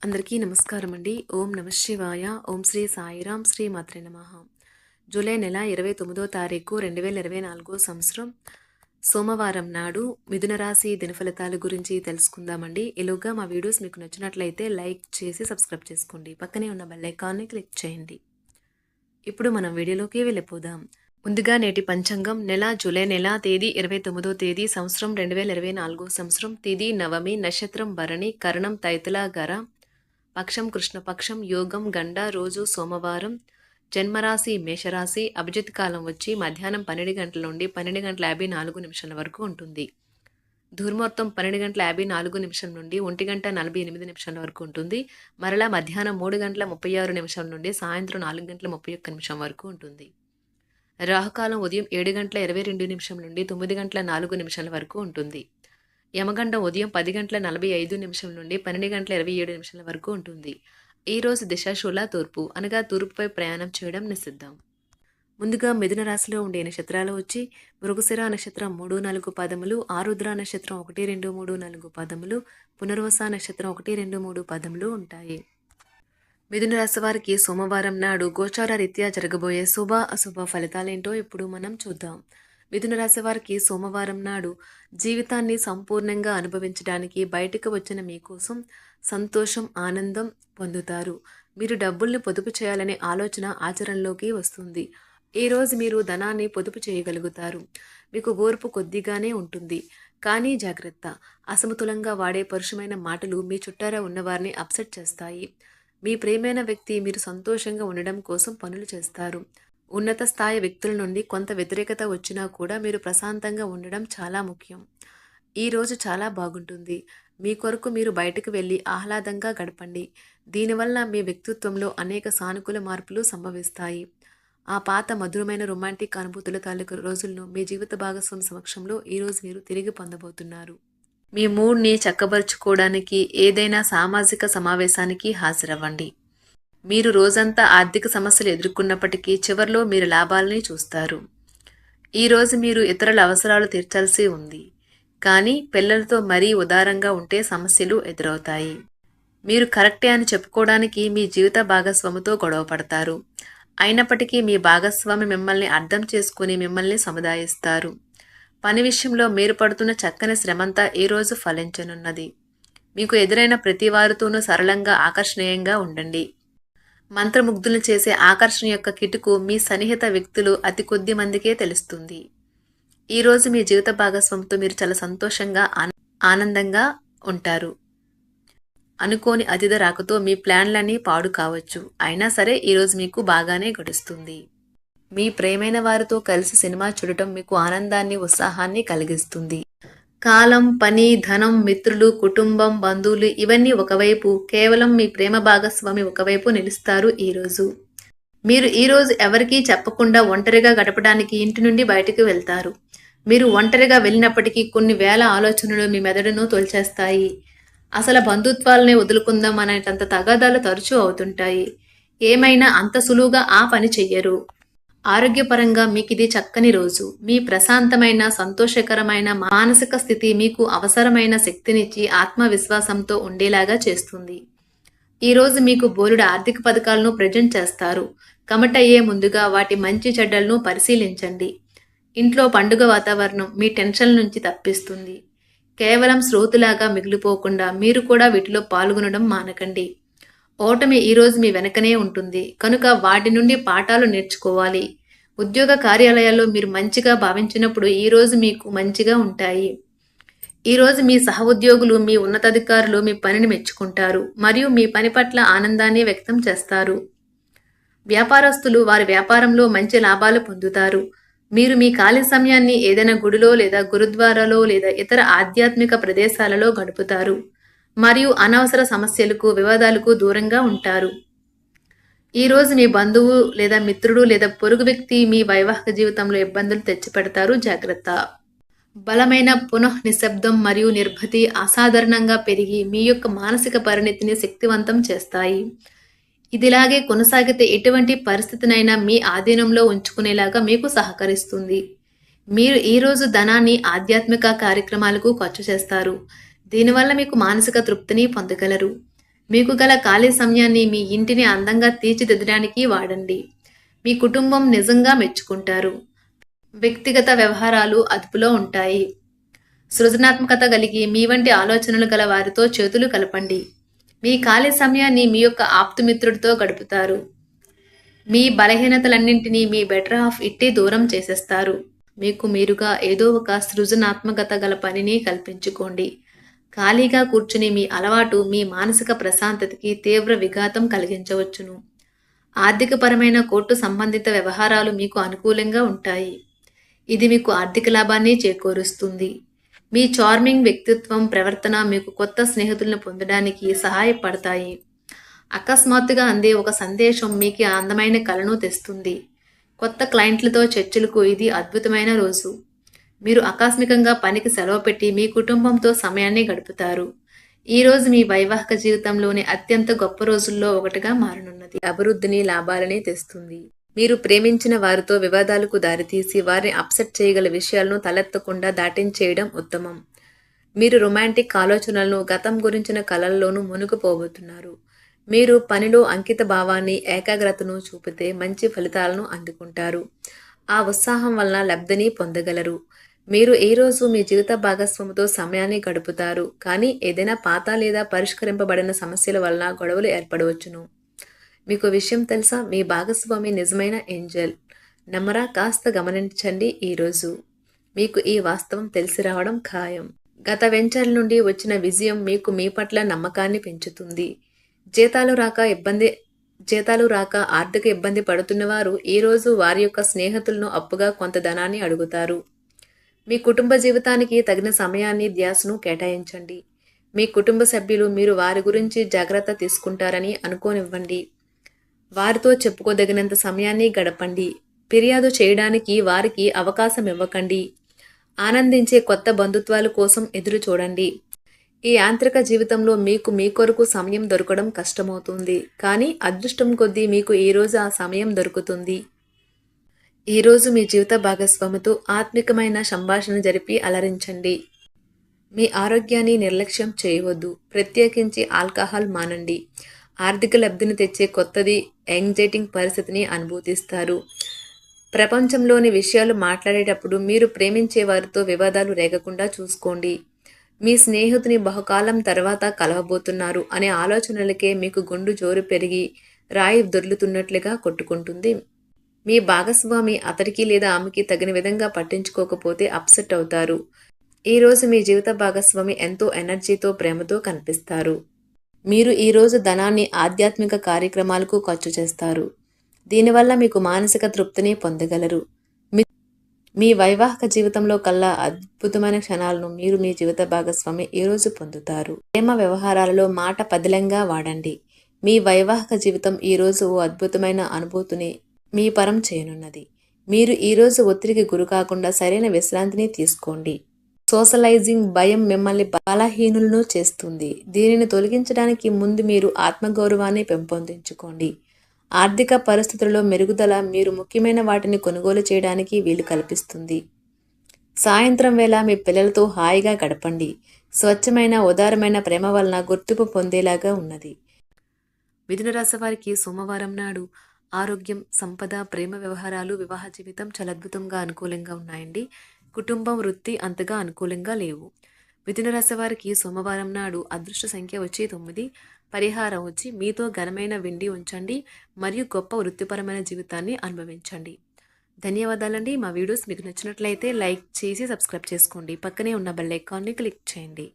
అందరికీ నమస్కారం అండి. ఓం నమః శివాయ. ఓం శ్రీ సాయిరాం. శ్రీ మాత్రే నమః. జూలై నెల 29వ తారీఖు 2024 సంవత్సరం సోమవారం నాడు మిథున రాశి దినఫలితాల గురించి తెలుసుకుందామండి. ఈలోగా మా వీడియోస్ మీకు నచ్చినట్లయితే లైక్ చేసి సబ్స్క్రైబ్ చేసుకోండి. పక్కనే ఉన్న బెల్ ఐకాన్ని క్లిక్ చేయండి. ఇప్పుడు మనం వీడియోలోకి వెళ్ళిపోదాం. ముందుగా నేటి పంచాంగం జూలై నెల తేదీ 29వ తేదీ సంవత్సరం 2024 సంవత్సరం తిథి నవమి నక్షత్రం భరణి కరణం తైతుల గర పక్షం కృష్ణపక్షం యోగం గండ రోజు సోమవారం జన్మరాశి మేషరాశి అభిజిత్ కాలం వచ్చి మధ్యాహ్నం 12 గంటల నుండి 12 గంటల 54 నిమిషాల వరకు ఉంటుంది. దుర్ముహూర్తం 12 గంటల 54 నిమిషం నుండి 1 గంట 48 నిమిషాల వరకు ఉంటుంది. మరలా మధ్యాహ్నం 3 గంటల 36 నిమిషాల నుండి సాయంత్రం 4 గంటల 31 నిమిషం వరకు ఉంటుంది. రాహుకాలం ఉదయం 7 గంటల 22 నిమిషం నుండి 9 గంటల 4 నిమిషాల వరకు ఉంటుంది. యమగండం ఉదయం 10 గంటల 45 నిమిషం నుండి 12 గంటల 27 నిమిషాల వరకు ఉంటుంది. ఈ రోజు దిశాశూల తూర్పు అనగా తూర్పుపై ప్రయాణం చేయడం నిషిద్ధం. ముందుగా మిథున రాశిలో ఉండే నక్షత్రాలు వచ్చి మృగశిర నక్షత్రం 3-4 పదములు, ఆరుద్ర నక్షత్రం 1-2-3-4 పదములు, పునర్వస నక్షత్రం 1-2-3 పదములు ఉంటాయి. మిథున రాశి వారికి సోమవారం నాడు గోచార రీత్యా జరగబోయే శుభ అశుభ ఫలితాలేంటో ఇప్పుడు మనం చూద్దాం. మిథున రాశి వారికి సోమవారం నాడు జీవితాన్ని సంపూర్ణంగా అనుభవించడానికి బయటకు వచ్చిన మీకోసం సంతోషం ఆనందం పొందుతారు. మీరు డబ్బుల్ని పొదుపు చేయాలనే ఆలోచన ఆచరణలోకి వస్తుంది. ఈరోజు మీరు ధనాన్ని పొదుపు చేయగలుగుతారు. మీకు ఓర్పు కొద్దిగానే ఉంటుంది, కానీ జాగ్రత్త. అసమతులంగా వాడే పరుషమైన మాటలు మీ చుట్టారా ఉన్నవారిని అప్సెట్ చేస్తాయి. మీ ప్రియమైన వ్యక్తి మీరు సంతోషంగా ఉండడం కోసం పనులు చేస్తారు. ఉన్నత స్థాయి వ్యక్తుల నుండి కొంత వ్యతిరేకత వచ్చినా కూడా మీరు ప్రశాంతంగా ఉండడం చాలా ముఖ్యం. ఈ రోజు చాలా బాగుంటుంది. మీ కొరకు మీరు బయటకు వెళ్ళి ఆహ్లాదంగా గడపండి. దీనివల్ల మీ వ్యక్తిత్వంలో అనేక సానుకూల మార్పులు సంభవిస్తాయి. ఆ పాత మధురమైన రొమాంటిక్ అనుభూతుల తాలూకు రోజులను మీ జీవిత భాగస్వామి సమక్షంలో ఈరోజు మీరు తిరిగి పొందబోతున్నారు. మీ మూడ్ని చక్కబరుచుకోవడానికి ఏదైనా సామాజిక సమావేశానికి హాజరవ్వండి. మీరు రోజంతా ఆర్థిక సమస్యలు ఎదుర్కొన్నప్పటికీ చివరిలో మీరు లాభాలని చూస్తారు. ఈరోజు మీరు ఇతరుల అవసరాలు తీర్చాల్సి ఉంది, కానీ పిల్లలతో మరీ ఉదారంగా ఉంటే సమస్యలు ఎదురవుతాయి. మీరు కరెక్టే అని చెప్పుకోవడానికి మీ జీవిత భాగస్వామితో గొడవ పడతారు. అయినప్పటికీ మీ భాగస్వామి మిమ్మల్ని అర్థం చేసుకుని మిమ్మల్ని సముదాయిస్తారు. పని విషయంలో మీరు పడుతున్న చక్కని శ్రమంతా ఈ రోజు ఫలించనున్నది. మీకు ఎదురైన ప్రతి వారితోనూ సరళంగా ఆకర్షణీయంగా ఉండండి. మంత్రముగ్ధులను చేసే ఆకర్షణ యొక్క కిటుకు మీ సన్నిహిత వ్యక్తులు అతి కొద్ది మందికే తెలుస్తుంది. ఈరోజు మీ జీవిత భాగస్వామితో మీరు చాలా సంతోషంగా ఆనందంగా ఉంటారు. అనుకోని అతిథి రాకతో మీ ప్లాన్లన్నీ పాడు కావచ్చు. అయినా సరే ఈరోజు మీకు బాగానే గడుస్తుంది. మీ ప్రియమైన వారితో కలిసి సినిమా చూడటం మీకు ఆనందాన్ని ఉత్సాహాన్ని కలిగిస్తుంది. కాలం పని ధనం మిత్రులు కుటుంబం బంధువులు ఇవన్నీ ఒకవైపు, కేవలం మీ ప్రేమ భాగస్వామి ఒకవైపు నిలుస్తారు. ఈరోజు మీరు ఈరోజు ఎవరికీ చెప్పకుండా ఒంటరిగా గడపడానికి ఇంటి నుండి బయటకు వెళ్తారు. మీరు ఒంటరిగా వెళ్ళినప్పటికీ కొన్ని వేల ఆలోచనలు మీ మెదడును తొలిచేస్తాయి. అసలు బంధుత్వాలనే వదులుకుందాం అనేటంత తగాదాలు తరచూ అవుతుంటాయి. ఏమైనా అంత సులువుగా ఆ పని చెయ్యరు. ఆరోగ్యపరంగా మీకు ఇది చక్కని రోజు. మీ ప్రశాంతమైన సంతోషకరమైన మానసిక స్థితి మీకు అవసరమైన శక్తినిచ్చి ఆత్మవిశ్వాసంతో ఉండేలాగా చేస్తుంది. ఈరోజు మీకు బోలెడు ఆర్థిక పథకాలను ప్రజెంట్ చేస్తారు. కమిటయ్యే ముందుగా వాటి మంచి చెడ్డలను పరిశీలించండి. ఇంట్లో పండుగ వాతావరణం మీ టెన్షన్ నుంచి తప్పిస్తుంది. కేవలం శ్రోతులాగా మిగిలిపోకుండా మీరు కూడా వీటిలో పాల్గొనడం మానకండి. ఓటమి ఈరోజు మీ వెనకనే ఉంటుంది, కనుక వాటి నుండి పాఠాలు నేర్చుకోవాలి. ఉద్యోగ కార్యాలయాల్లో మీరు మంచిగా భావించినప్పుడు ఈరోజు మీకు మంచిగా ఉంటాయి. ఈరోజు మీ సహ ఉద్యోగులు మీ ఉన్నతాధికారులు మీ పనిని మెచ్చుకుంటారు మరియు మీ పని పట్ల ఆనందాన్ని వ్యక్తం చేస్తారు. వ్యాపారస్తులు వారి వ్యాపారంలో మంచి లాభాలు పొందుతారు. మీరు మీ ఖాళీ సమయాన్ని ఏదైనా గుడిలో లేదా గురుద్వారాలో లేదా ఇతర ఆధ్యాత్మిక ప్రదేశాలలో గడుపుతారు మరియు అనవసర సమస్యలకు వివాదాలకు దూరంగా ఉంటారు. ఈరోజు మీ బంధువు లేదా మిత్రుడు లేదా పొరుగు వ్యక్తి మీ వైవాహిక జీవితంలో ఇబ్బందులు తెచ్చిపెడతారు. జాగ్రత్త. బలమైన పునః నిశ్శబ్దం మరియు నిర్భతి అసాధారణంగా పెరిగి మీ యొక్క మానసిక పరిణతిని శక్తివంతం చేస్తాయి. ఇదిలాగే కొనసాగితే ఎటువంటి పరిస్థితినైనా మీ ఆధీనంలో ఉంచుకునేలాగా మీకు సహకరిస్తుంది. మీరు ఈరోజు ధనాన్ని ఆధ్యాత్మిక కార్యక్రమాలకు ఖర్చు చేస్తారు. దీనివల్ల మీకు మానసిక తృప్తిని పొందగలరు. మీకు గల ఖాళీ సమయాన్ని మీ ఇంటిని అందంగా తీర్చిదిద్దడానికి వాడండి. మీ కుటుంబం నిజంగా మెచ్చుకుంటారు. వ్యక్తిగత వ్యవహారాలు అదుపులో ఉంటాయి. సృజనాత్మకత కలిగి మీ వంటి ఆలోచనలు గల వారితో చేతులు కలపండి. మీ ఖాళీ సమయాన్ని మీ యొక్క ఆప్తుమిత్రుడితో గడుపుతారు. మీ బలహీనతలన్నింటినీ మీ బెటర్ హాఫ్ ఇట్టే దూరం చేసేస్తారు. మీకు మీరుగా ఏదో ఒక సృజనాత్మకత గల పనిని కల్పించుకోండి. ఖాళీగా కూర్చుని మీ అలవాటు మీ మానసిక ప్రశాంతతకి తీవ్ర విఘాతం కలిగించవచ్చును. ఆర్థికపరమైన కోర్టు సంబంధిత వ్యవహారాలు మీకు అనుకూలంగా ఉంటాయి. ఇది మీకు ఆర్థిక లాభాన్ని చేకూరుస్తుంది. మీ చార్మింగ్ వ్యక్తిత్వం, ప్రవర్తన మీకు కొత్త స్నేహితులను పొందడానికి సహాయపడతాయి. అకస్మాత్తుగా అందే ఒక సందేశం మీకు అందమైన కలను తెస్తుంది. కొత్త క్లయింట్లతో చర్చలకు ఇది అద్భుతమైన రోజు. మీరు ఆకస్మికంగా పనికి సెలవు పెట్టి మీ కుటుంబంతో సమయాన్ని గడుపుతారు. ఈ రోజు మీ వైవాహిక జీవితంలోని అత్యంత గొప్ప రోజుల్లో ఒకటిగా మారనున్నది. అభివృద్ధిని, లాభాలని తెస్తుంది. మీరు ప్రేమించిన వారితో వివాదాలకు దారితీసి వారిని అప్సెట్ చేయగల విషయాలను తలెత్తకుండా దాటించేయడం ఉత్తమం. మీరు రొమాంటిక్ ఆలోచనలను, గతం గురించిన కలల్లోనూ మునిగిపోబోతున్నారు. మీరు పనిలో అంకిత భావాన్ని, ఏకాగ్రతను చూపితే మంచి ఫలితాలను అందుకుంటారు. ఆ ఉత్సాహం వలన లబ్ధిని పొందగలరు. మీరు ఈ రోజు మీ జీవిత భాగస్వామితో సమయాన్ని గడుపుతారు. కానీ ఏదైనా పాత లేదా పరిష్కరింపబడిన సమస్యల వలన గొడవలు ఏర్పడవచ్చును. మీకు విషయం తెలుసా? మీ భాగస్వామి నిజమైన ఏంజెల్. నమ్మరా? కాస్త గమనించండి. ఈరోజు మీకు ఈ వాస్తవం తెలిసి రావడం ఖాయం. గత వెంచర్ల నుండి వచ్చిన విజయం మీకు మీ పట్ల నమ్మకాన్ని పెంచుతుంది. జీతాలు రాక ఆర్థిక ఇబ్బంది పడుతున్నవారు ఈరోజు వారి యొక్క స్నేహితులను అప్పుగా కొంత ధనాన్ని అడుగుతారు. మీ కుటుంబ జీవితానికి తగిన సమయాన్ని, ధ్యాసను కేటాయించండి. మీ కుటుంబ సభ్యులు మీరు వారి గురించి జాగ్రత్త తీసుకుంటారని అనుకోనివ్వండి. వారితో చెప్పుకోదగినంత సమయాన్ని గడపండి. ఫిర్యాదు చేయడానికి వారికి అవకాశం ఇవ్వకండి. ఆనందించే కొత్త బంధుత్వాల కోసం ఎదురు చూడండి. ఈ యాంత్రిక జీవితంలో మీకు మీ కొరకు సమయం దొరకడం కష్టమవుతుంది. కానీ అదృష్టం కొద్దీ మీకు ఈరోజు ఆ సమయం దొరుకుతుంది. ఈరోజు మీ జీవిత భాగస్వామితో ఆత్మికమైన సంభాషణ జరిపి అలరించండి. మీ ఆరోగ్యాన్ని నిర్లక్ష్యం చేయవద్దు. ప్రత్యేకించి ఆల్కహాల్ మానండి. ఆర్థిక లబ్ధిని తెచ్చే కొత్తది యాంగ్జైటింగ్ పరిస్థితిని అనుభూతిస్తారు. ప్రపంచంలోని విషయాలు మాట్లాడేటప్పుడు మీరు ప్రేమించే వారితో వివాదాలు రేగకుండా చూసుకోండి. మీ స్నేహితుని బహుకాలం తర్వాత కలవబోతున్నారు అనే ఆలోచనలకే మీకు గుండు జోరు పెరిగి రాయి దొర్లుతున్నట్లుగా కొట్టుకుంటుంది. మీ భాగస్వామి అతడికి లేదా ఆమెకి తగిన విధంగా పట్టించుకోకపోతే అప్సెట్ అవుతారు. ఈరోజు మీ జీవిత భాగస్వామి ఎంతో ఎనర్జీతో, ప్రేమతో కనిపిస్తారు. మీరు ఈరోజు ధనాన్ని ఆధ్యాత్మిక కార్యక్రమాలకు ఖర్చు చేస్తారు. దీనివల్ల మీకు మానసిక తృప్తిని పొందగలరు. మీ వైవాహిక జీవితంలో కల్లా అద్భుతమైన క్షణాలను మీరు మీ జీవిత భాగస్వామి ఈరోజు పొందుతారు. ప్రేమ వ్యవహారాలలో మాట పదిలంగా వాడండి. మీ వైవాహిక జీవితం ఈరోజు ఓ అద్భుతమైన అనుభూతిని మీ పరం చేయనున్నది. మీరు ఈరోజు ఒత్తిడికి గురి కాకుండా సరైన విశ్రాంతిని తీసుకోండి. సోషలైజింగ్ భయం మిమ్మల్ని బలహీనులను చేస్తుంది. దీనిని తొలగించడానికి ముందు మీరు ఆత్మగౌరవాన్ని పెంపొందించుకోండి. ఆర్థిక పరిస్థితులలో మెరుగుదల మీరు ముఖ్యమైన వాటిని కొనుగోలు చేయడానికి వీలు కల్పిస్తుంది. సాయంత్రం వేళ మీ పిల్లలతో హాయిగా గడపండి. స్వచ్ఛమైన, ఉదారమైన ప్రేమ వలన గుర్తింపు పొందేలాగా ఉన్నది. మిథున రాశి వారికి సోమవారం నాడు ఆరోగ్యం, సంపద, ప్రేమ వ్యవహారాలు, వివాహ జీవితం చాలా అద్భుతంగా అనుకూలంగా ఉన్నాయండి. కుటుంబం, వృత్తి అంతగా అనుకూలంగా లేవు. మిథున రాశి వారికి సోమవారం నాడు అదృష్ట సంఖ్య వచ్చి 9. పరిహారం వచ్చి మీతో ఘనమైన వెండి ఉంచండి మరియు గొప్ప వృత్తిపరమైన జీవితాన్ని అనుభవించండి. ధన్యవాదాలండి. మా వీడియోస్ మీకు నచ్చినట్లయితే లైక్ చేసి సబ్స్క్రైబ్ చేసుకోండి. పక్కనే ఉన్న బెల్ ఐకాన్ని క్లిక్ చేయండి.